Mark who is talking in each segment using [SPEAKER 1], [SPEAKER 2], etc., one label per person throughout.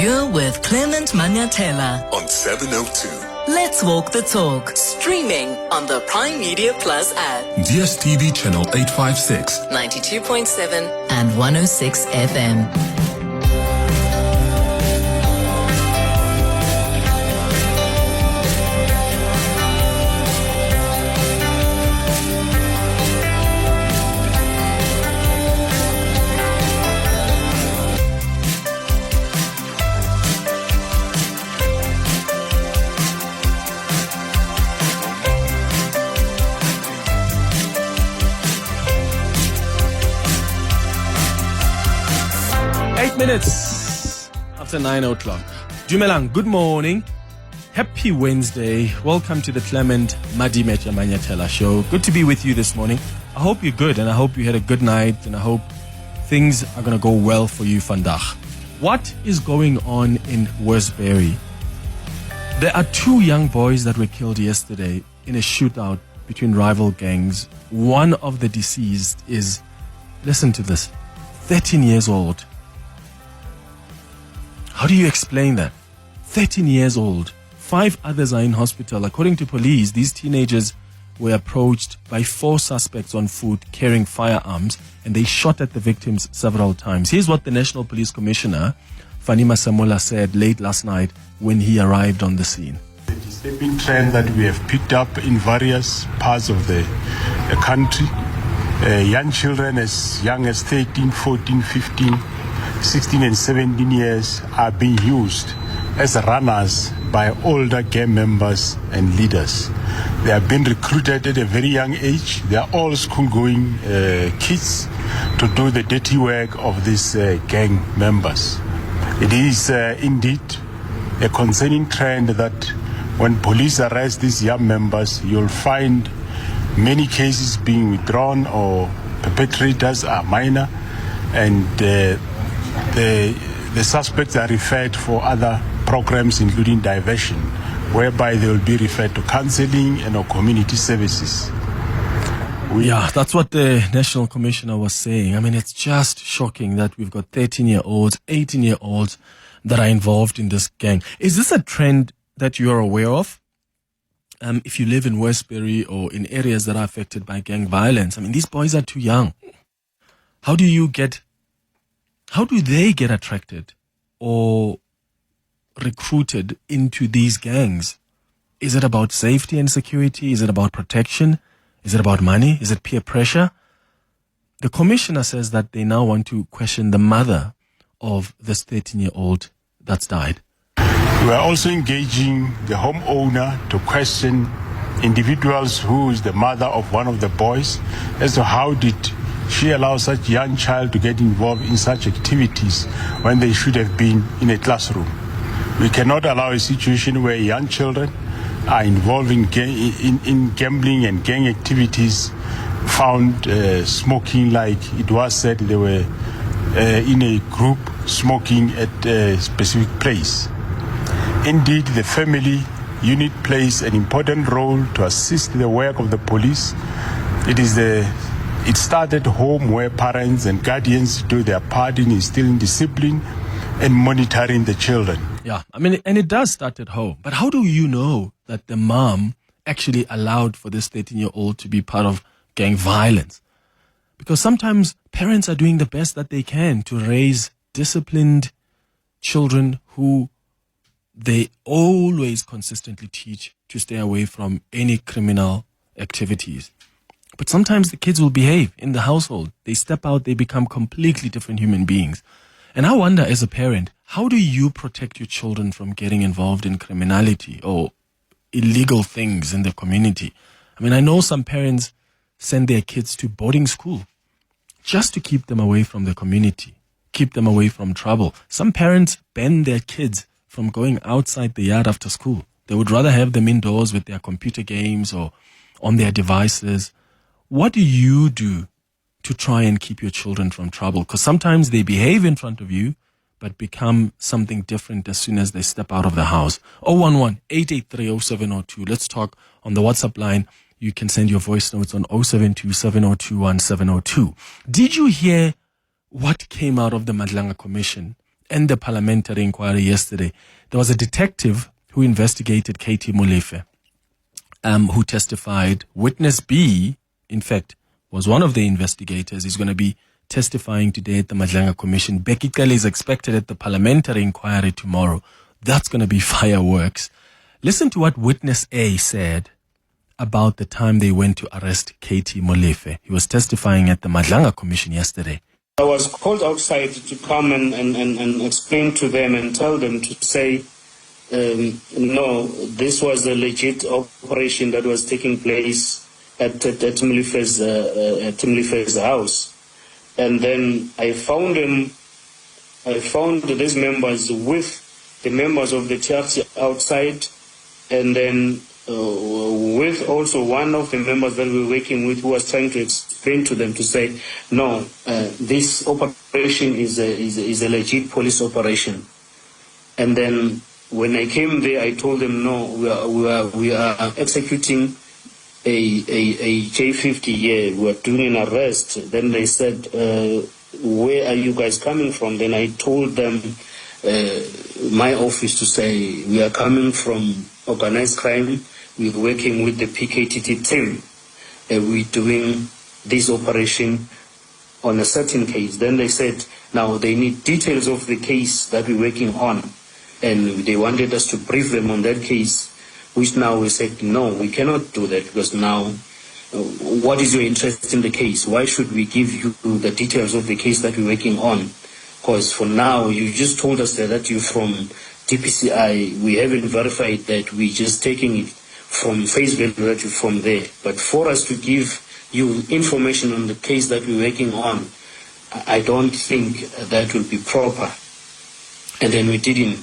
[SPEAKER 1] You're with Clement Manyathela
[SPEAKER 2] on 702.
[SPEAKER 1] Let's walk the talk. Streaming on the Prime Media Plus app.
[SPEAKER 2] DSTV channel 856,
[SPEAKER 1] 92.7 and 106 FM.
[SPEAKER 3] 8 minutes after 9 o'clock. Dumelang, good morning. Happy Wednesday. Welcome to the Clement Manyathela Show. Good to be with you this morning. I hope you're good and I hope you had a good night and I hope things are going to go well for you vandag. What is going on in Westbury? There are two young boys that were killed yesterday in a shootout between rival gangs. One of the deceased is, listen to this, 13 years old. How do you explain that? 13 years old. 5 others are in hospital. According to police, these teenagers were approached by 4 suspects on foot carrying firearms and they shot at the victims several times. Here's what the National Police Commissioner, Fanima Samola, said late last night when he arrived on the scene.
[SPEAKER 4] The disturbing trend that we have picked up in various parts of the country, young children as young as 13, 14, 15, 16 and 17 years are being used as runners by older gang members and leaders. They have been recruited at a very young age. They are all school-going kids to do the dirty work of these gang members. It is indeed a concerning trend that when police arrest these young members, you'll find many cases being withdrawn or perpetrators are minor and the suspects are referred for other programs including diversion, whereby they will be referred to counseling and or community services.
[SPEAKER 3] Yeah, that's what the National Commissioner was saying. I mean, it's just shocking that we've got 13-year-olds, 18-year-olds that are involved in this gang. Is this a trend that you are aware of? If you live in Westbury or in areas that are affected by gang violence, I mean, these boys are too young. How do they get attracted or recruited into these gangs? Is it about safety and security? Is it about protection? Is it about money? Is it peer pressure? The commissioner says that they now want to question the mother of this 13-year-old that's died.
[SPEAKER 4] We are also engaging the homeowner to question individuals who is the mother of one of the boys as to how did she allow such young child to get involved in such activities when they should have been in a classroom. We cannot allow a situation where young children are involved in gambling and gang activities, found smoking, like it was said they were in a group smoking at a specific place. Indeed, the family unit plays an important role to assist the work of the police. It started home where parents and guardians do their part in instilling discipline and monitoring the children.
[SPEAKER 3] Yeah, I mean, and it does start at home. But how do you know that the mom actually allowed for this 13-year-old to be part of gang violence? Because sometimes parents are doing the best that they can to raise disciplined children who they always consistently teach to stay away from any criminal activities. But sometimes the kids will behave in the household. They step out, they become completely different human beings. And I wonder, as a parent, how do you protect your children from getting involved in criminality or illegal things in the community? I mean, I know some parents send their kids to boarding school just to keep them away from the community, keep them away from trouble. Some parents ban their kids from going outside the yard after school. They would rather have them indoors with their computer games or on their devices. What do you do to try and keep your children from trouble? Because sometimes they behave in front of you, but become something different as soon as they step out of the house. 011-883-0702. Let's talk on the WhatsApp line. You can send your voice notes on 072-702-1702. Did you hear what came out of the Madlanga Commission and the parliamentary inquiry yesterday. There was a detective who investigated Katie Molefe, who testified. Witness B, in fact, was one of the investigators. He's going to be testifying today at the Madlanga Commission. Becky Kelly is expected at the parliamentary inquiry tomorrow. That's going to be fireworks. Listen to what Witness A said about the time they went to arrest Katie Molefe. He was testifying at the Madlanga Commission yesterday.
[SPEAKER 5] I was called outside to come and explain to them and tell them to say, no, this was a legit operation that was taking place at Molefe's house. And then I found these members with the members of the church outside, and then with also one of the members that we were working with, who was trying to explain to them to say, no, this operation is a legit police operation. And then when I came there, I told them, no, we are executing a J50 here. We are doing an arrest. Then they said, where are you guys coming from? Then I told them, my office, to say, we are coming from organized crime. We're working with the PKTT team. We're doing this operation on a certain case. Then they said, now they need details of the case that we're working on. And they wanted us to brief them on that case, which now we said, no, we cannot do that, because now, what is your interest in the case? Why should we give you the details of the case that we're working on? Because for now, you just told us that you're from DPCI. We haven't verified that. We're just taking it from face value that you're from there. But for us to give you information on the case that we're working on, I don't think that will be proper. And then we didn't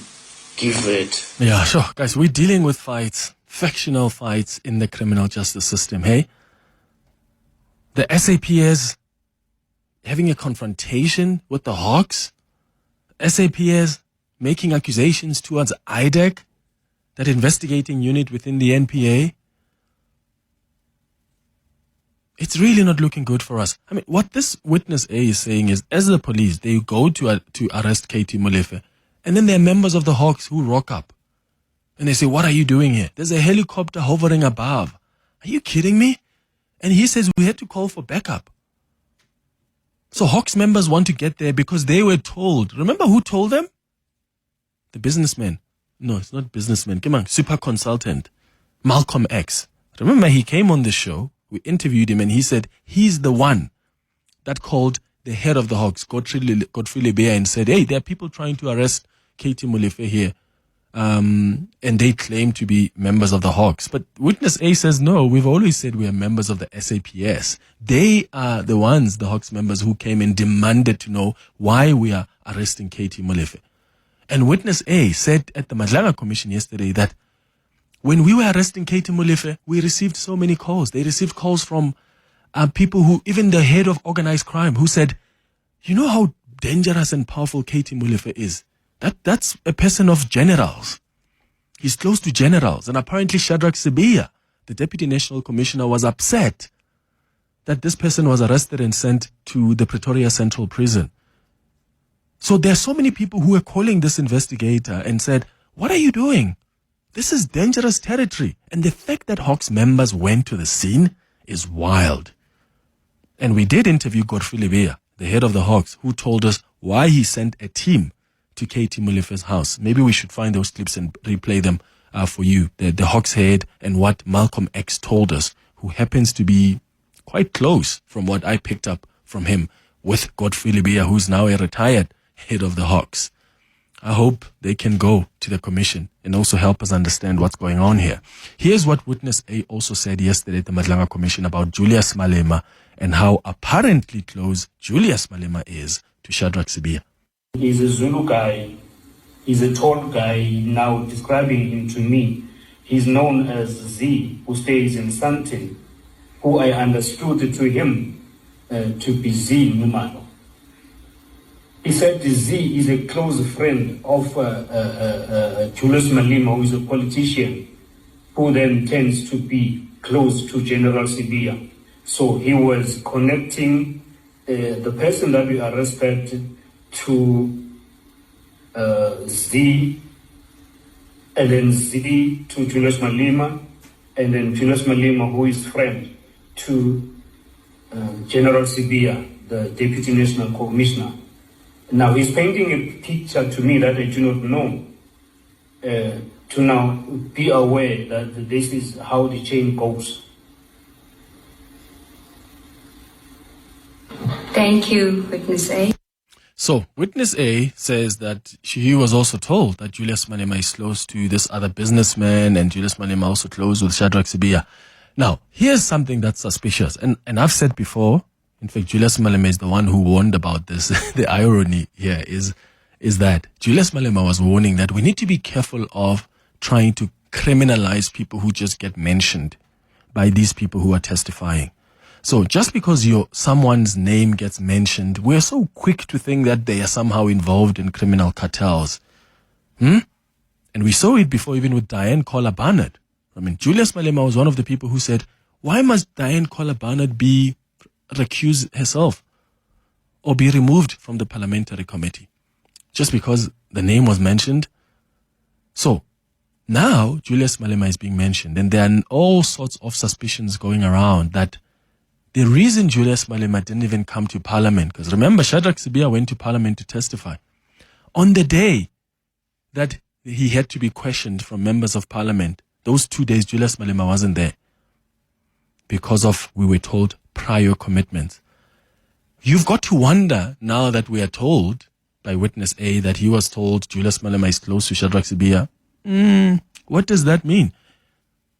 [SPEAKER 5] give it.
[SPEAKER 3] Yeah, sure. Guys, we're dealing with fights, factional fights in the criminal justice system, hey? The SAPS having a confrontation with the Hawks. SAPS making accusations towards IDEC, that investigating unit within the NPA. It's really not looking good for us. I mean, what this Witness A is saying is, as the police, they go to arrest Katie Molefe, and then there are members of the Hawks who rock up. And they say, what are you doing here? There's a helicopter hovering above. Are you kidding me? And he says, we had to call for backup. So Hawks members want to get there because they were told. Remember who told them? The businessman. No, it's not businessman. Come on, super consultant. Malcolm X. Remember, he came on the show. We interviewed him and he said he's the one that called the head of the Hawks, Godfrey Lebeya, and said, hey, there are people trying to arrest Katie Molefe here. And they claim to be members of the Hawks. But Witness A says, no, we've always said we are members of the SAPS. They are the ones, the Hawks members, who came and demanded to know why we are arresting Katie Molefe. And Witness A said at the Madlanga Commission yesterday that when we were arresting Katie Molefe, we received so many calls. They received calls from people who, even the head of organized crime, who said, you know how dangerous and powerful Katie Molefe is? That's a person of generals. He's close to generals. And apparently Shadrach Sibiya, the Deputy National Commissioner, was upset that this person was arrested and sent to the Pretoria Central Prison. So there are so many people who are calling this investigator and said, what are you doing? This is dangerous territory. And the fact that Hawks members went to the scene is wild. And we did interview Godfrey Lebeya, the head of the Hawks, who told us why he sent a team to Katie Molefe's house. Maybe we should find those clips and replay them for you. The Hawks head and what Malcolm X told us, who happens to be quite close from what I picked up from him with Godfrey Lebeya, who's now a retired head of the Hawks. I hope they can go to the commission and also help us understand what's going on here. Here's what Witness A also said yesterday at the Madlanga Commission about Julius Malema and how apparently close Julius Malema is to Shadrach Sibiya.
[SPEAKER 5] He's a Zulu guy. He's a tall guy. Now describing him to me, he's known as Z, who stays in Sandton, who I understood to him to be Z Numano. He said Z is a close friend of Julius Malema, who is a politician, who then tends to be close to General Sibiya. So he was connecting the person that we arrested to Z, and then Z to Julius Malema, and then Julius Malema, who is friend to General Sibia, the Deputy National Commissioner. Now he's painting a picture to me that I do not know, to now be aware that this is how the chain goes.
[SPEAKER 6] Thank you, Witness A.
[SPEAKER 3] So, Witness A says that he was also told that Julius Malema is close to this other businessman, and Julius Malema also close with Shadrach Sibia. Now, here's something that's suspicious, and I've said before, in fact, Julius Malema is the one who warned about this. The irony here is that Julius Malema was warning that we need to be careful of trying to criminalize people who just get mentioned by these people who are testifying. So just because someone's name gets mentioned, we're so quick to think that they are somehow involved in criminal cartels. And we saw it before, even with Diane Collar Barnett. I mean, Julius Malema was one of the people who said, why must Diane Collar Barnett recuse herself or be removed from the parliamentary committee just because the name was mentioned? So now Julius Malema is being mentioned, and there are all sorts of suspicions going around that the reason Julius Malema didn't even come to parliament, because remember, Shadrach Sibia went to parliament to testify. On the day that he had to be questioned from members of parliament, those 2 days Julius Malema wasn't there because of, we were told, prior commitments. You've got to wonder, now that we are told by Witness A that he was told Julius Malema is close to Shadrach Sibia. What does that mean?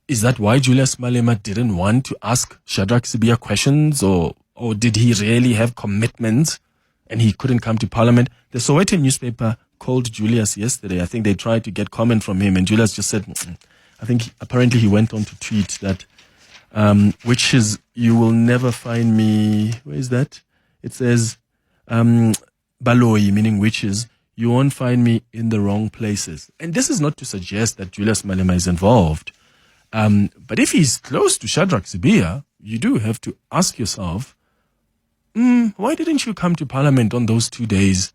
[SPEAKER 3] Is that why Julius Malema didn't want to ask Shadrach Sibia questions, or did he really have commitments and he couldn't come to parliament? The Sowetan newspaper called Julius yesterday. I think they tried to get comment from him, and Julius just said, I think apparently he went on to tweet that, which is, you will never find me, where is that? It says, Baloi, meaning witches, you won't find me in the wrong places. And this is not to suggest that Julius Malema is involved. But if he's close to Shadrach Sibia, you do have to ask yourself, why didn't you come to parliament on those 2 days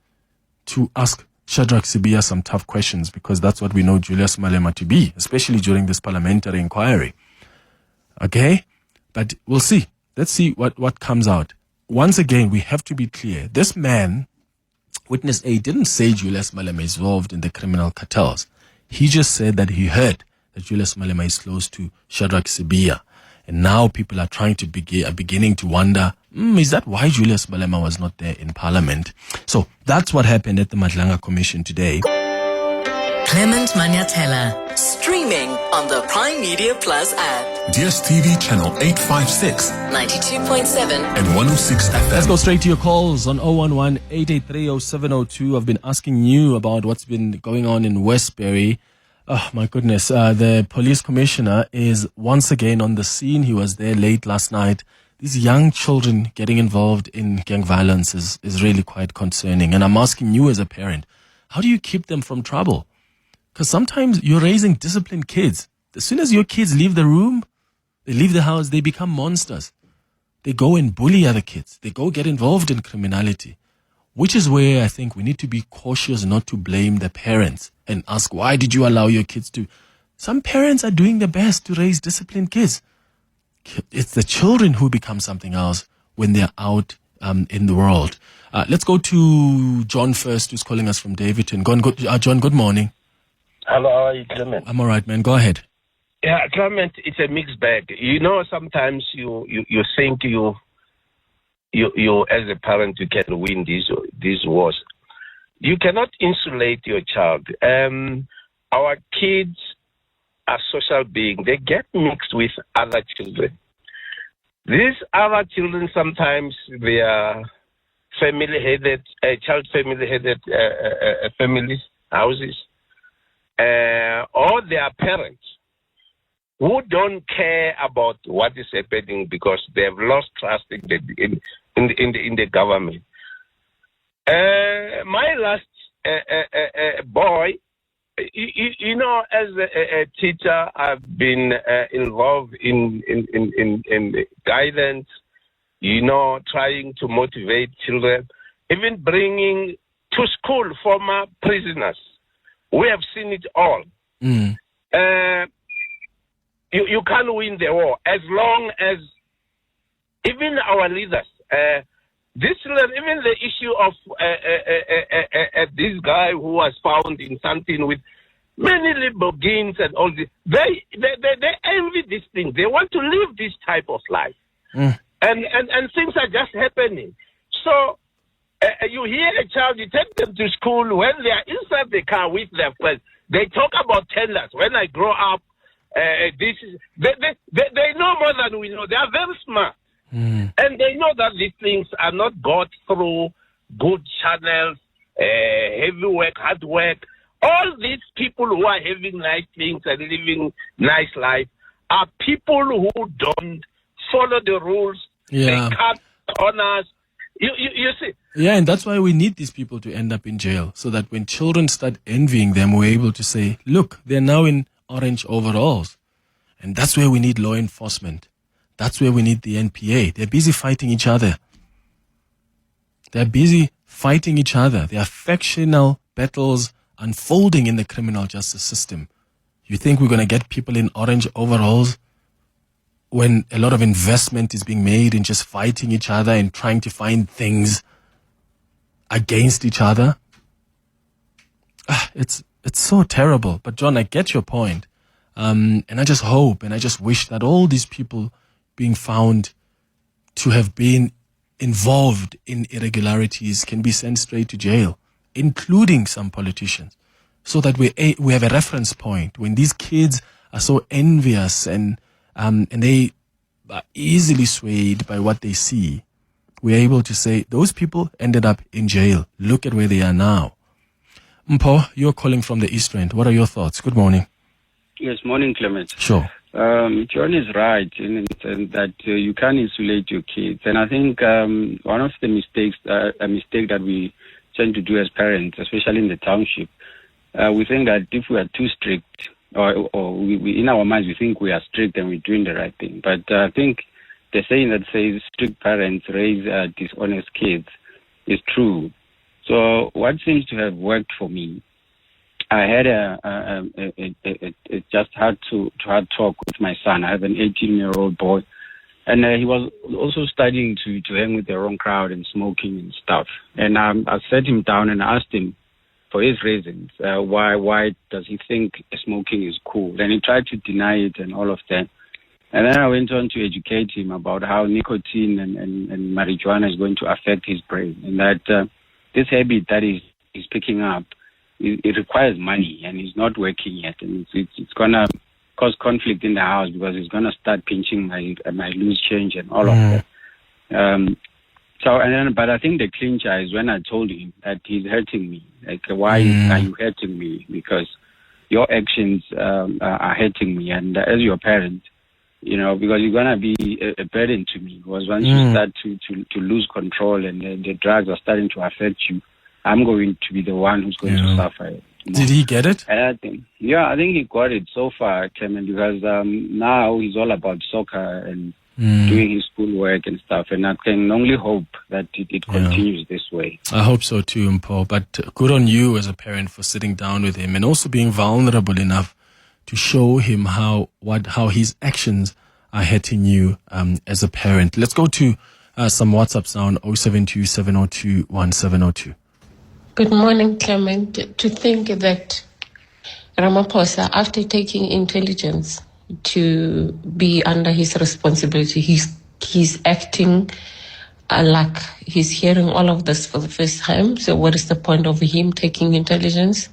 [SPEAKER 3] to ask Shadrach Sibia some tough questions? Because that's what we know Julius Malema to be, especially during this parliamentary inquiry. Okay? But we'll see. Let's see what comes out. Once again, we have to be clear. This man, Witness A, didn't say Julius Malema is involved in the criminal cartels. He just said that he heard that Julius Malema is close to Shadrach Sibia. And now people are beginning to wonder, is that why Julius Malema was not there in parliament? So that's what happened at the Madlanga Commission today.
[SPEAKER 1] Clement Manyathela, streaming on the Prime Media Plus app.
[SPEAKER 2] DSTV channel 856
[SPEAKER 1] 92.7
[SPEAKER 2] and 106 FM.
[SPEAKER 3] Let's go straight to your calls on 011-883-0702. I've been asking you about what's been going on in Westbury. Oh, my goodness. The police commissioner is once again on the scene. He was there late last night. These young children getting involved in gang violence is really quite concerning. And I'm asking you as a parent, how do you keep them from trouble? Because sometimes you're raising disciplined kids. As soon as your kids leave the room, they leave the house, they become monsters. They go and bully other kids. They go get involved in criminality, which is where I think we need to be cautious not to blame the parents and ask, why did you allow your kids to? Some parents are doing their best to raise disciplined kids. It's the children who become something else when they're out in the world. Let's go to John first, who's calling us from Davidton. John, good morning.
[SPEAKER 7] Hello, how are you, Clement?
[SPEAKER 3] I'm all right, man. Go ahead.
[SPEAKER 7] Yeah, Clement, it's a mixed bag. You know, sometimes you think you as a parent, you can win these wars. You cannot insulate your child. Our kids are social beings. They get mixed with other children. These other children, sometimes they are family-headed, child-family-headed families, houses, or their parents who don't care about what is happening because they have lost trust in the government. My last boy, you know, as a teacher, I've been involved in guidance, you know, trying to motivate children, even bringing to school former prisoners. We have seen it all. You can't win the war as long as even our leaders, even the issue of this guy who was found in something with many Lamborghinis and all this, they envy this thing. They want to live this type of life. And things are just happening. So you hear a child, you take them to school, when they are inside the car with their friends, they talk about tenders. When I grow up, they know more than we know. They are very smart. And they know that these things are not got through good channels, heavy work, hard work. All these people who are having nice things and living nice life are people who don't follow the rules.
[SPEAKER 3] Yeah.
[SPEAKER 7] They cut corners. You see?
[SPEAKER 3] Yeah, and that's why we need these people to end up in jail, so that when children start envying them, we're able to say, look, they're now in orange overalls. And that's where we need law enforcement. That's where we need the NPA. They're busy fighting each other. There are factional battles unfolding in the criminal justice system. You think we're going to get people in orange overalls when a lot of investment is being made in just fighting each other and trying to find things against each other? It's so terrible. But John, I get your point. And I just hope and I just wish that all these people being found to have been involved in irregularities can be sent straight to jail, including some politicians, so that we have a reference point when these kids are so envious and they are easily swayed by what they see. We're able to say those people ended up in jail. Look at where they are now. Mpo, you're calling from the East End. What are your thoughts? Good morning.
[SPEAKER 8] Yes, morning, Clement.
[SPEAKER 3] Sure.
[SPEAKER 8] John is right in that you can't insulate your kids. And I think one of the mistakes, a mistake that we tend to do as parents, especially in the township, we think that if we are too strict, or we in our minds we think we are strict and we're doing the right thing. But I think the saying that says strict parents raise dishonest kids is true. So what seems to have worked for me, I had just had to talk with my son. I have an 18-year-old boy, and he was also studying to hang with the wrong crowd and smoking and stuff. And I sat him down and asked him for his reasons. Why does he think smoking is cool? And he tried to deny it and all of that. And then I went on to educate him about how nicotine and marijuana is going to affect his brain, and that this habit that he's picking up, it requires money, and he's not working yet, and it's gonna cause conflict in the house because he's gonna start pinching my loose change and all of that. But I think the clincher is when I told him that he's hurting me. Like, why are you hurting me? Because your actions are hurting me, and as your parent, because you're gonna be a burden to me. Because once you start to lose control and the drugs are starting to affect you, I'm going to be the one who's going to suffer.
[SPEAKER 3] Did he get it?
[SPEAKER 8] And I think he got it so far, Clement, because now he's all about soccer and doing his schoolwork and stuff. And I can only hope that it continues this way.
[SPEAKER 3] I hope so too, Mpo. But good on you as a parent for sitting down with him and also being vulnerable enough to show him how his actions are hurting you as a parent. Let's go to some WhatsApps now on 072-702-1702.
[SPEAKER 9] Good morning, Clement. To think that Ramaphosa, after taking intelligence to be under his responsibility, he's acting like he's hearing all of this for the first time. So what is the point of him taking intelligence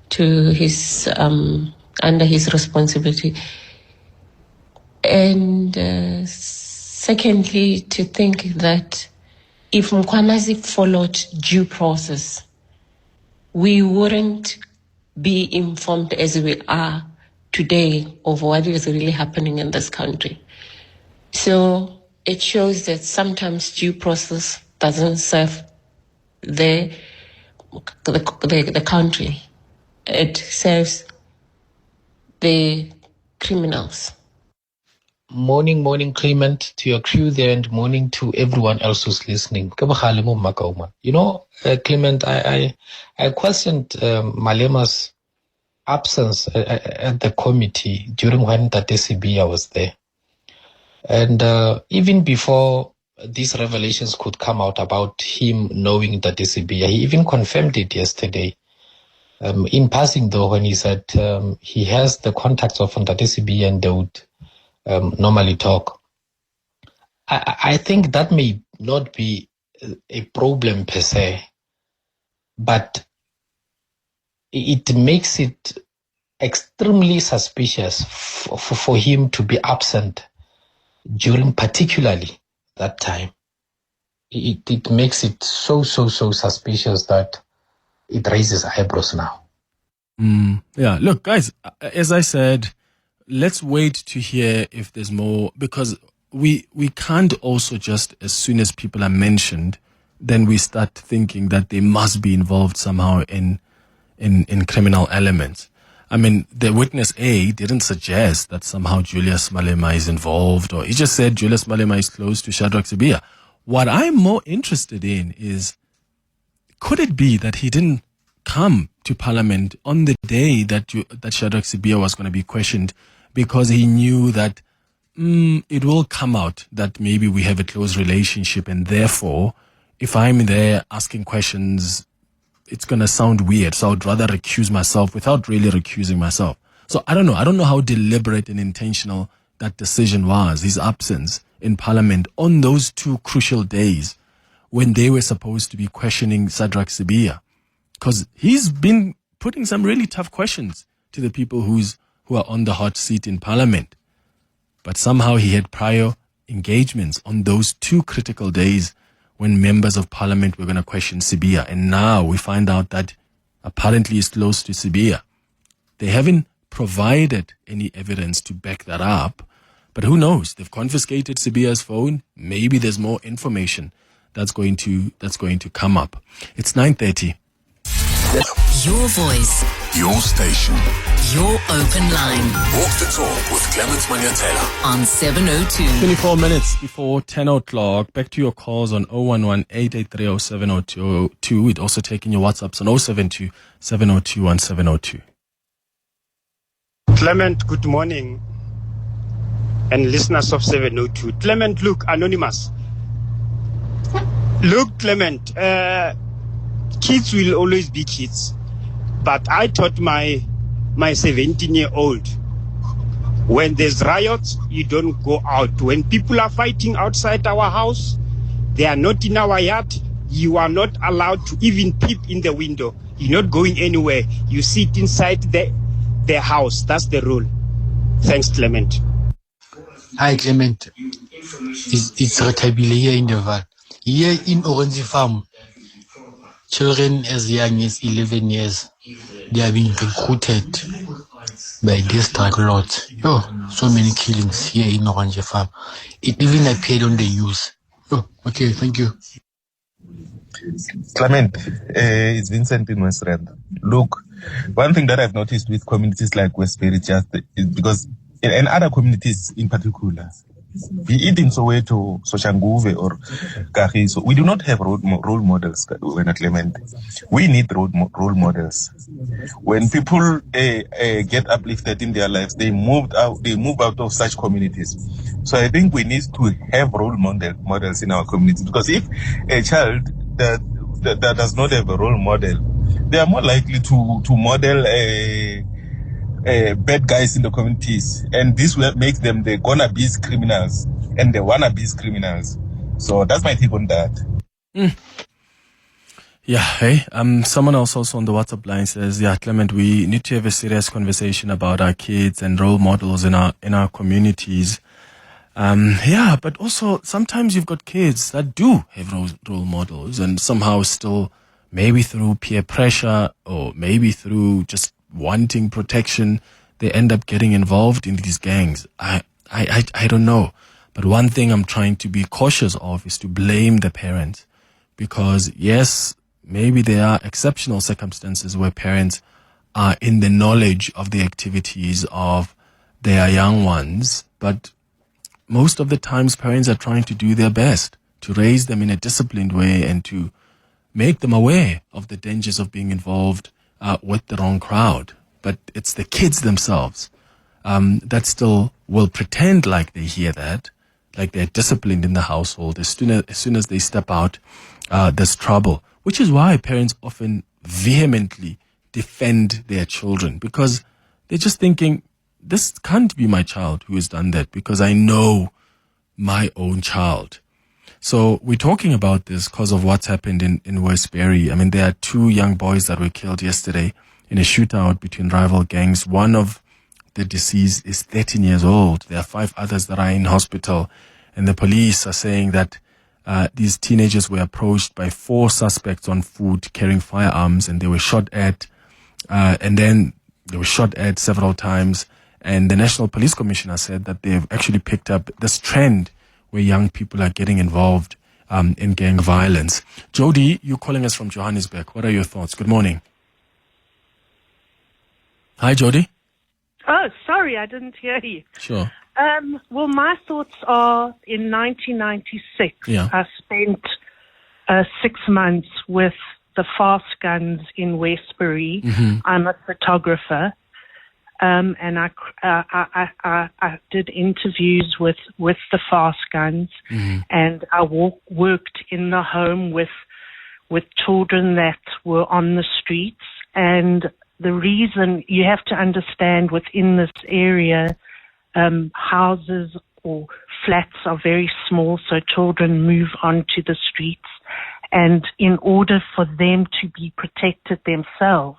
[SPEAKER 9] to his under his responsibility? And secondly, to think that if Mkwanazi followed due process, we wouldn't be informed as we are today of what is really happening in this country. So it shows that sometimes due process doesn't serve the country. It serves the criminals.
[SPEAKER 10] Morning, Clement, to your crew there, and morning to everyone else who's listening. You know, Clement, I questioned Malema's absence at the committee during when Tate Sibiya was there. And even before these revelations could come out about him knowing Tate Sibiya, he even confirmed it yesterday. In passing, though, when he said he has the contacts of Tate Sibiya and they would normally talk. I think that may not be a problem per se, but it makes it extremely suspicious for him to be absent during particularly that time. It makes it so suspicious that it raises eyebrows now.
[SPEAKER 3] Yeah, look, guys, as I said, let's wait to hear if there's more, because we can't also just, as soon as people are mentioned, then we start thinking that they must be involved somehow in criminal elements. I mean, the witness A didn't suggest that somehow Julius Malema is involved, or he just said Julius Malema is close to Shadrach Sibiya. What I'm more interested in is, could it be that he didn't come to Parliament on the day that Shadrach Sibiya was going to be questioned, because he knew that it will come out that maybe we have a close relationship, and therefore, if I'm there asking questions, it's going to sound weird. So I'd rather recuse myself without really recusing myself. So I don't know. I don't know how deliberate and intentional that decision was, his absence in Parliament on those two crucial days when they were supposed to be questioning Shadrach Sibiya. Because he's been putting some really tough questions to the people who are on the hot seat in Parliament. But somehow he had prior engagements on those two critical days when members of Parliament were going to question Sibiya. And now we find out that apparently he's close to Sibiya. They haven't provided any evidence to back that up. But who knows? They've confiscated Sibiya's phone. Maybe there's more information that's going to come up. It's 9:30.
[SPEAKER 1] Your voice.
[SPEAKER 2] Your station.
[SPEAKER 1] Your open line.
[SPEAKER 2] Walk the talk with Clement Manyathela.
[SPEAKER 1] On 702.
[SPEAKER 3] 24 minutes before 10 o'clock. Back to your calls on 011-883-0702. We'd also taking your WhatsApps on 072-702-1702.
[SPEAKER 11] Clement, good morning. And listeners of 702. Clement, look, anonymous. Look, Clement, kids will always be kids. But I taught my 17-year-old, when there's riots, you don't go out. When people are fighting outside our house, they are not in our yard, you are not allowed to even peep in the window. You're not going anywhere. You sit inside the house. That's the rule. Thanks, Clement.
[SPEAKER 10] Hi, Clement. It's Retabile here in the Val. Here in Orange Farm, children as young as 11 years, they are being recruited by these drug lords. Oh, so many killings here in Orange Farm. It even appeared on the news. Oh, okay, thank you.
[SPEAKER 12] Clement, it's Vincent in Westbury. Look, one thing that I've noticed with communities like Westbury is because in other communities in particular, be it in Soweto, Soshanguve, or Kagiso, we do not have role models when at Clement. We need role models. When people get uplifted in their lives, they move out of such communities. So I think we need to have role models in our communities, because if a child that does not have a role model, they are more likely to model bad guys in the communities, and this will make them the gonna-be criminals and the wanna-be criminals. So that's my take on that.
[SPEAKER 3] Yeah, hey. Someone else also on the WhatsApp line says, yeah, Clement, we need to have a serious conversation about our kids and role models in our communities. Yeah, but also sometimes you've got kids that do have role models, and somehow still, maybe through peer pressure or maybe through just wanting protection, they end up getting involved in these gangs. I don't know. But one thing I'm trying to be cautious of is to blame the parents, because yes, maybe there are exceptional circumstances where parents are in the knowledge of the activities of their young ones, but most of the times parents are trying to do their best to raise them in a disciplined way and to make them aware of the dangers of being involved with the wrong crowd. But it's the kids themselves that still will pretend like they hear that, like they're disciplined in the household. As soon as they step out, there's trouble, which is why parents often vehemently defend their children, because they're just thinking, this can't be my child who has done that, because I know my own child. So we're talking about this because of what's happened in Westbury. I mean, there are 2 young boys that were killed yesterday in a shootout between rival gangs. One of the deceased is 13 years old. There are 5 others that are in hospital. And the police are saying that these teenagers were approached by 4 suspects on foot carrying firearms, and they were shot at. And then they were shot at several times. And the National Police Commissioner said that they've actually picked up this trend where young people are getting involved in gang violence. Jody, you're calling us from Johannesburg. What are your thoughts? Good morning. Hi, Jody.
[SPEAKER 13] Oh, sorry, I didn't hear you.
[SPEAKER 3] Sure.
[SPEAKER 13] Well, my thoughts are in 1996, I spent 6 months with the Fast Guns in Westbury.
[SPEAKER 14] Mm-hmm.
[SPEAKER 13] I'm a photographer. And I did interviews with the Fast Guns, and I worked in the home with children that were on the streets. And the reason you have to understand, within this area, houses or flats are very small, so children move onto the streets. And in order for them to be protected themselves,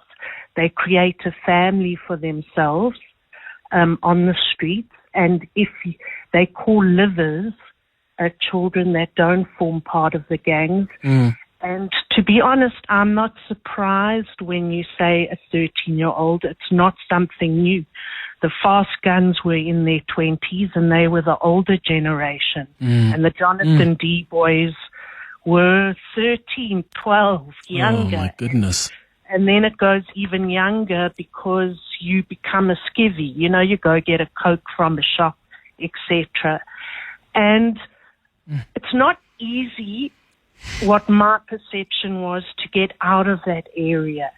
[SPEAKER 13] they create a family for themselves on the streets. And if they call livers children that don't form part of the gangs. And to be honest, I'm not surprised when you say a 13-year-old. It's not something new. The Fast Guns were in their 20s, and they were the older generation. And the Jonathan D. boys were 13, 12, younger.
[SPEAKER 3] Oh, my goodness.
[SPEAKER 13] And then it goes even younger because you become a skivvy. You know, you go get a Coke from a shop, etc. And it's not easy, what my perception was, to get out of that area.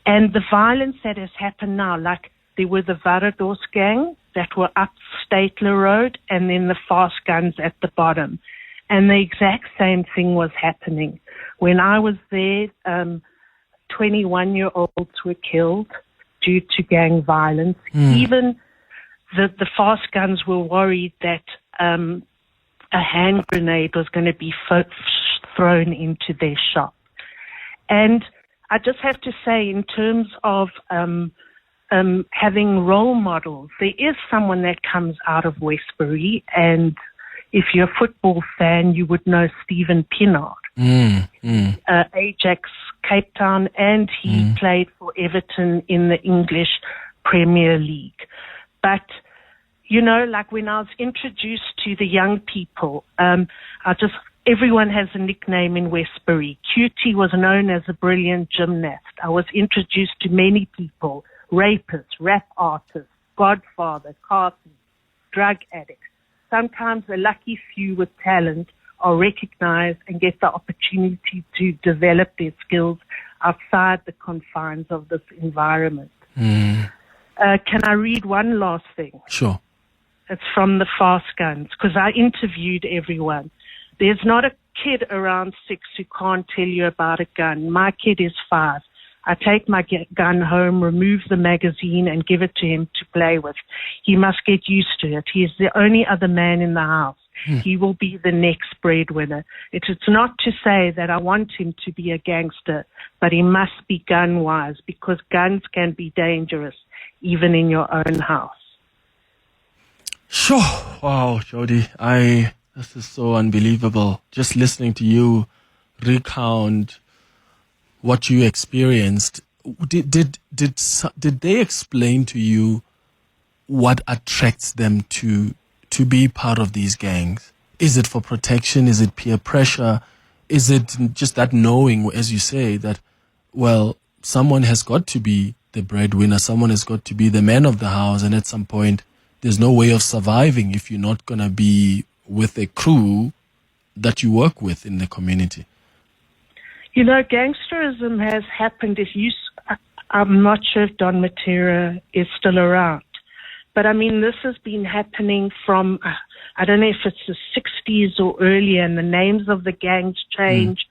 [SPEAKER 13] And the violence that has happened now, like there were the Varados gang that were up Statler Road, and then the Fast Guns at the bottom. And the exact same thing was happening. When I was there, 21-year-olds were killed due to gang violence. Even the Fast Guns were worried that a hand grenade was going to be thrown into their shop. And I just have to say, in terms of having role models, there is someone that comes out of Westbury, and if you're a football fan, you would know Stephen Pinnard. Ajax Cape Town, and he played for Everton in the English Premier League. But, you know, like when I was introduced to the young people, everyone has a nickname in Westbury. Cutie was known as a brilliant gymnast. I was introduced to many people, rapists, rap artists, Godfather, Carson, drug addicts. Sometimes a lucky few with talent are recognized and get the opportunity to develop their skills outside the confines of this environment. Can I read one last thing?
[SPEAKER 3] Sure.
[SPEAKER 13] It's from the Fast Guns, because I interviewed everyone. There's not a kid around 6 who can't tell you about a gun. My kid is 5. I take my gun home, remove the magazine, and give it to him to play with. He must get used to it. He is the only other man in the house. He will be the next breadwinner. It's not to say that I want him to be a gangster, but he must be gun-wise, because guns can be dangerous, even in your own house.
[SPEAKER 3] Sure. Wow, Jody. This is so unbelievable. Just listening to you recount what you experienced. Did they explain to you what attracts them to be part of these gangs? Is it for protection? Is it peer pressure? Is it just that knowing, as you say, that, well, someone has got to be the breadwinner, someone has got to be the man of the house, and at some point there's no way of surviving if you're not going to be with a crew that you work with in the community.
[SPEAKER 13] You know, gangsterism has happened. I'm not sure if Don Matera is still around, but I mean, this has been happening from, I don't know if it's the 60s or earlier, and the names of the gangs change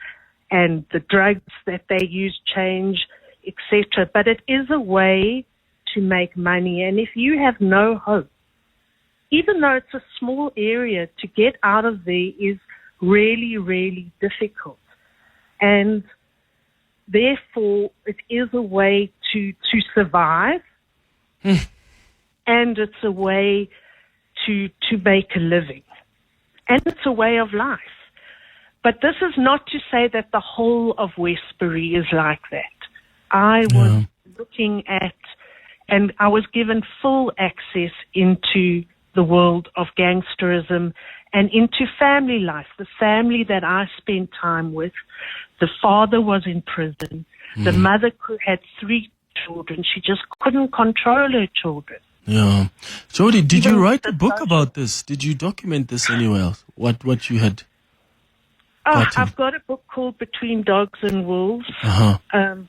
[SPEAKER 13] and the drugs that they use change, etc. But it is a way to make money. And if you have no hope, even though it's a small area, to get out of there is really, really difficult. And therefore, it is a way to survive. And it's a way to make a living. And it's a way of life. But this is not to say that the whole of Westbury is like that. I was looking at, and I was given full access into the world of gangsterism and into family life. The family that I spent time with, the father was in prison. The mother had 3 children. She just couldn't control her children.
[SPEAKER 3] Yeah. Jody, did you write a book about this? Did you document this anywhere else? What you had?
[SPEAKER 13] I've got a book called Between Dogs and Wolves,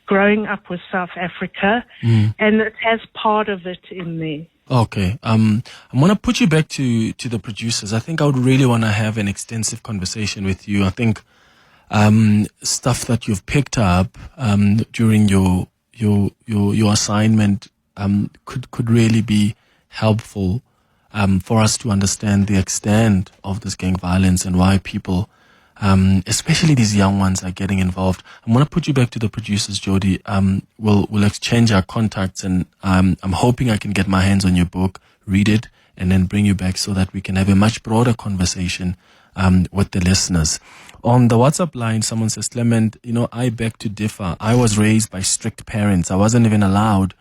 [SPEAKER 13] Growing Up with South Africa, and it has part of it in there.
[SPEAKER 3] Okay. I'm going to put you back to the producers. I think I would really want to have an extensive conversation with you. I think stuff that you've picked up during your assignment could really be helpful for us to understand the extent of this gang violence and why people, especially these young ones, are getting involved. I'm going to put you back to the producers, Jody. We'll exchange our contacts, and I'm hoping I can get my hands on your book, read it, and then bring you back so that we can have a much broader conversation with the listeners. On the WhatsApp line, someone says, Clement, I beg to differ. I was raised by strict parents. I wasn't even allowed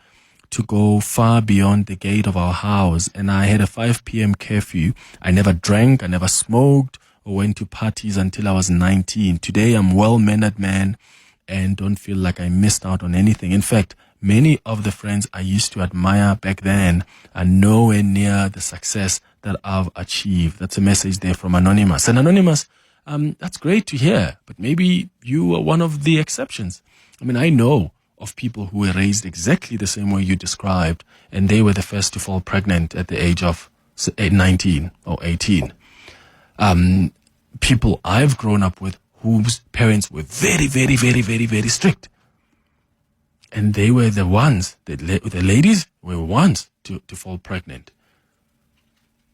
[SPEAKER 3] to go far beyond the gate of our house, and I had a 5 p.m. curfew. I never drank, I never smoked, or went to parties until I was 19. Today, I'm a well-mannered man and don't feel like I missed out on anything. In fact, many of the friends I used to admire back then are nowhere near the success that I've achieved. That's a message there from Anonymous. And Anonymous, that's great to hear, but maybe you are one of the exceptions. I mean, I know of people who were raised exactly the same way you described, and they were the first to fall pregnant at the age of 19 or 18. People I've grown up with whose parents were very, very, very, very, very strict. And they were the ones, the ladies were ones to fall pregnant.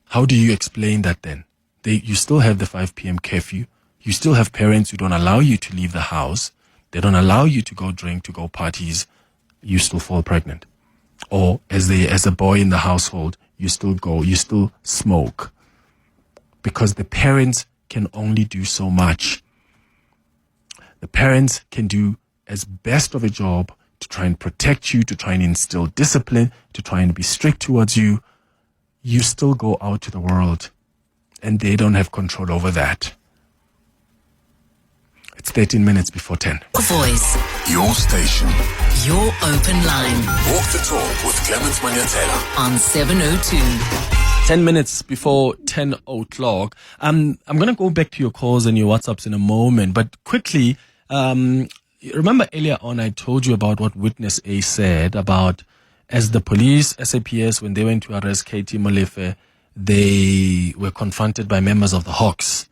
[SPEAKER 3] How do you explain that then? You still have the 5 p.m. curfew. You still have parents who don't allow you to leave the house. They don't allow you to go drink, to go parties. You still fall pregnant. Or as a boy in the household, you still smoke. Because the parents can only do so much. The parents can do as best of a job to try and protect you, to try and instill discipline, to try and be strict towards you. You still go out to the world, and they don't have control over that. It's 13 minutes before 10.
[SPEAKER 1] Voice.
[SPEAKER 2] Your station.
[SPEAKER 1] Your open line.
[SPEAKER 2] Walk the talk with Clement Manyathela
[SPEAKER 1] on 702.
[SPEAKER 3] 10 minutes before 10 o'clock. I'm going to go back to your calls and your WhatsApps in a moment, but quickly, remember earlier on I told you about what Witness A said about as the police, SAPS, when they went to arrest Katie Molefe, they were confronted by members of the Hawks,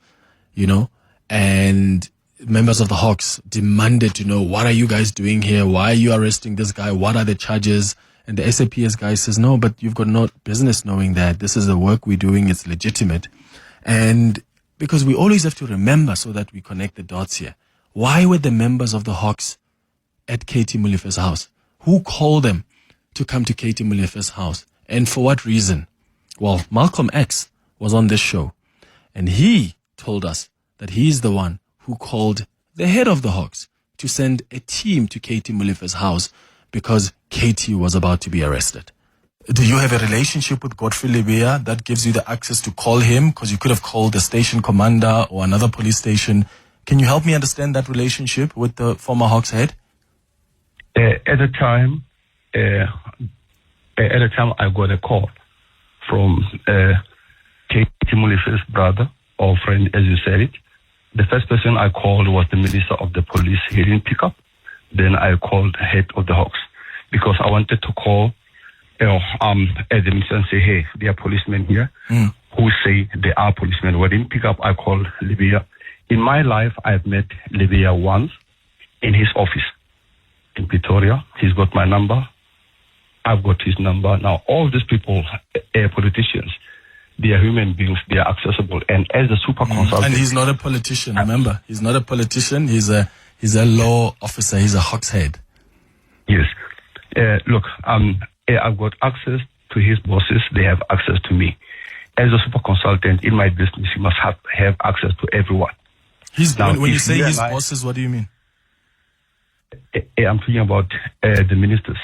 [SPEAKER 3] and members of the Hawks demanded to know, what are you guys doing here? Why are you arresting this guy? What are the charges? And the SAPS guy says, no, but you've got no business knowing that. This is the work we're doing. It's legitimate. And because we always have to remember so that we connect the dots here. Why were the members of the Hawks at Katie Molefe's house? Who called them to come to Katie Molefe's house? And for what reason? Well, Malcolm X was on this show, and he told us that he's the one who called the head of the Hawks to send a team to Katie Molefe's house because Katie was about to be arrested. Do you have a relationship with Godfrey Lebeya that gives you the access to call him? Because you could have called the station commander or another police station. Can you help me understand that relationship with the former Hawks head?
[SPEAKER 14] At the time I got a call from Katie Molife's brother or friend, as you said it. The first person I called was the Minister of the Police. He didn't pick up. Then I called the head of the Hawks because I wanted to call the minister and say, hey, there are policemen here who say they are policemen. When I didn't pick up, I called Libya. In my life, I've met Libya once in his office in Pretoria. He's got my number. I've got his number. Now, all these people, politicians, they are human beings. They are accessible. And as a super consultant...
[SPEAKER 3] And he's not a politician, remember. He's not a politician. He's a law officer. He's a Hawks head.
[SPEAKER 14] Yes. Look, I've got access to his bosses. They have access to me. As a super consultant in my business, you must have access to everyone.
[SPEAKER 3] When you say his bosses, what do you mean?
[SPEAKER 14] I'm talking about the ministers.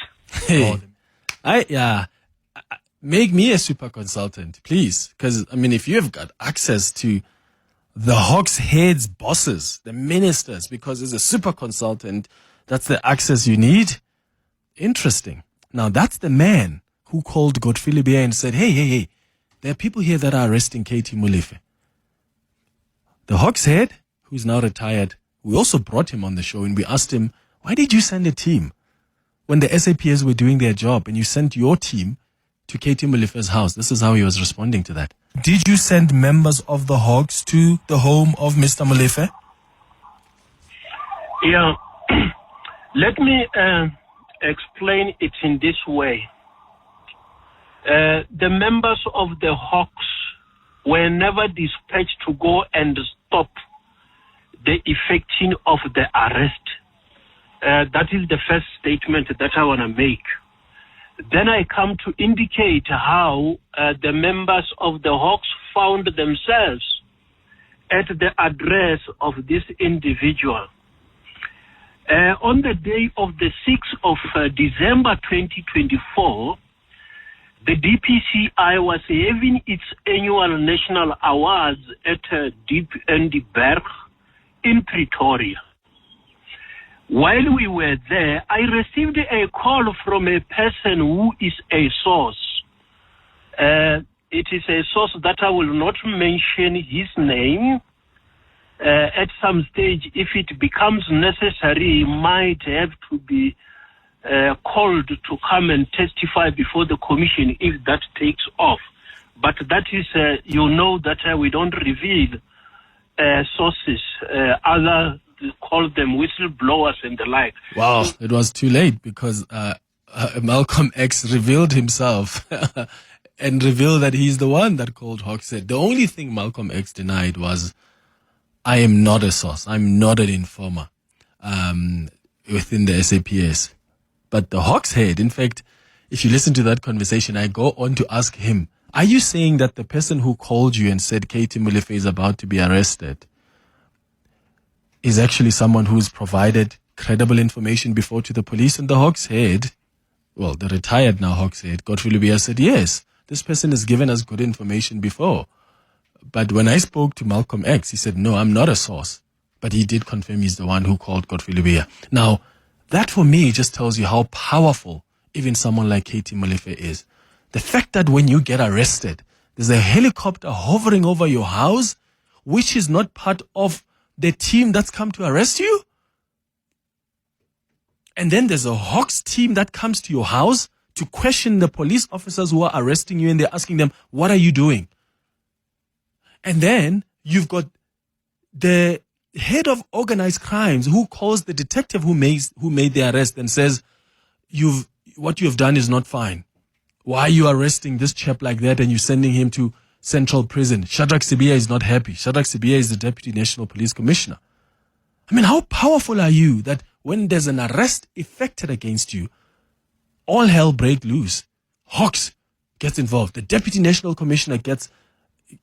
[SPEAKER 3] Hey, make me a super consultant, please. Because, I mean, if you have got access to the Hawks heads' bosses, the ministers, because as a super consultant, that's the access you need. Interesting. Now, that's the man who called Godfrey Libya and said, hey, there are people here that are arresting Katie Molefe. The Hawks head, who's now retired, we also brought him on the show and we asked him, why did you send a team when the SAPS were doing their job and you sent your team to Katie Molife's house? This is how he was responding to that. Did you send members of the Hawks to the home of Mr. Molefe?
[SPEAKER 15] Yeah. Let me explain it in this way. The members of the Hawks were never dispatched to go and stop the effecting of the arrest. That is the first statement that I want to make. Then I come to indicate how the members of the Hawks found themselves at the address of this individual. On the day of the 6th of December 2024, the DPCI was having its annual national awards at Diep en die Berg in Pretoria. While we were there, I received a call from a person who is a source. It is a source that I will not mention his name. At some stage, if it becomes necessary, he might have to be called to come and testify before the commission if that takes off. But that is, that we don't reveal sources, other call them whistleblowers and the like.
[SPEAKER 3] Wow, it was too late because Malcolm X revealed himself and revealed that he's the one that called Hawks said. The only thing Malcolm X denied was, I am not a source. I'm not an informer within the SAPS. But the Hawks head, in fact, if you listen to that conversation, I go on to ask him, are you saying that the person who called you and said Katie Molefe is about to be arrested is actually someone who's provided credible information before to the police? And the Hawks head, well, the retired now Hawks head, Godfrey Libya, said, yes, this person has given us good information before. But when I spoke to Malcolm X, he said, no, I'm not a source. But he did confirm he's the one who called Godfrey Libya. Now, that for me just tells you how powerful even someone like Katie Molefe is. The fact that when you get arrested, there's a helicopter hovering over your house, which is not part of the team that's come to arrest you. And then there's a Hawks team that comes to your house to question the police officers who are arresting you, and they're asking them, what are you doing? And then you've got the head of organized crimes who calls the detective who made the arrest and says, what you have done is not fine. Why are you arresting this chap like that and you're sending him to central prison? Shadrach Sibiya is not happy. Shadrach Sibiya is the Deputy National Police Commissioner. I mean, how powerful are you that when there's an arrest effected against you, all hell break loose? Hawks gets involved. The Deputy National Commissioner gets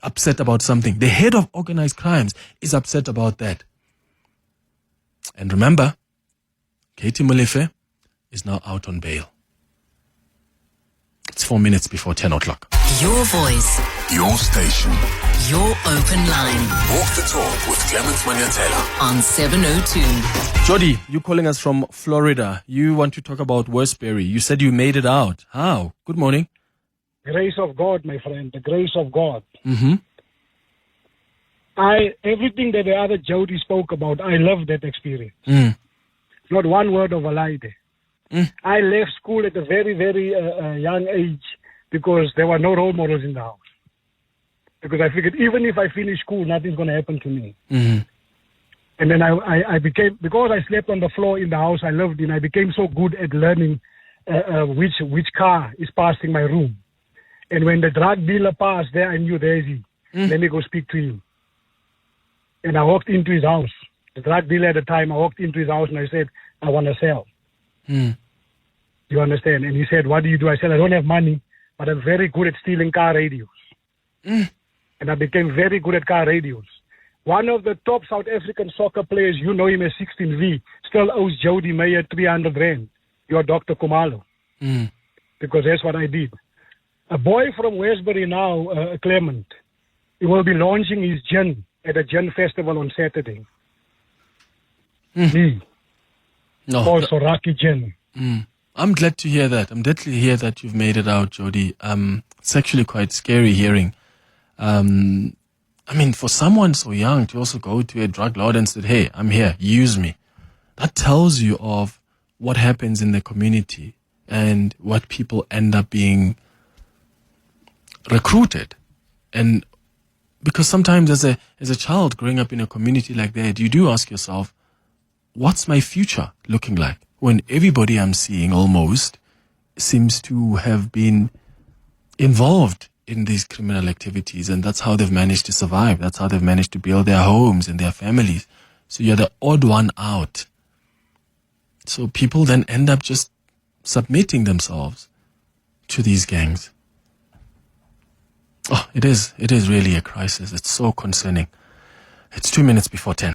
[SPEAKER 3] upset about something. The head of organized crimes is upset about that. And remember, Katie Molefe is now out on bail. It's 4 minutes before 10 o'clock.
[SPEAKER 1] Your voice.
[SPEAKER 2] Your station.
[SPEAKER 1] Your open line.
[SPEAKER 2] Walk the talk with Clement Manyathela
[SPEAKER 1] on 702.
[SPEAKER 3] Jody, you're calling us from Florida. You want to talk about Westbury. You said you made it out. How? Good morning.
[SPEAKER 16] grace of God, my friend, the grace of God.
[SPEAKER 3] Mm-hmm.
[SPEAKER 16] Everything that the other Jody spoke about, I loved that experience. Not one word of a lie there. I left school at a very, very young age because there were no role models in the house. Because I figured even if I finish school, nothing's going to happen to me. And then I became, because I slept on the floor in the house I lived in, I became so good at learning which car is passing my room. And when the drug dealer passed there, I knew there's he. Let me go speak to him. And I walked into his house. The drug dealer at the time, I walked into his house and I said, I want to sell. You understand? And he said, what do you do? I said, I don't have money, but I'm very good at stealing car radios. And I became very good at car radios. One of the top South African soccer players, you know him as 16V, still owes Jody Meyer 300 rand. You're Dr. Kumalo. Because that's what I did. A boy from Westbury now, Clement, he will be launching his gin at a gin festival on Saturday. Also Rocky Gin.
[SPEAKER 3] I'm glad to hear that. I'm glad to hear that you've made it out, Jody. It's actually quite scary hearing. I mean, for someone so young to also go to a drug lord and say, hey, I'm here, use me. That tells you of what happens in the community and what people end up being recruited. And because sometimes as a child growing up in a community like that, you do ask yourself, what's my future looking like? When everybody I'm seeing almost seems to have been involved in these criminal activities, and that's how they've managed to survive. That's how they've managed to build their homes and their families. So you're the odd one out. So people then end up just submitting themselves to these gangs. Oh, it is really a crisis. It's so concerning. It's 2 minutes before 10.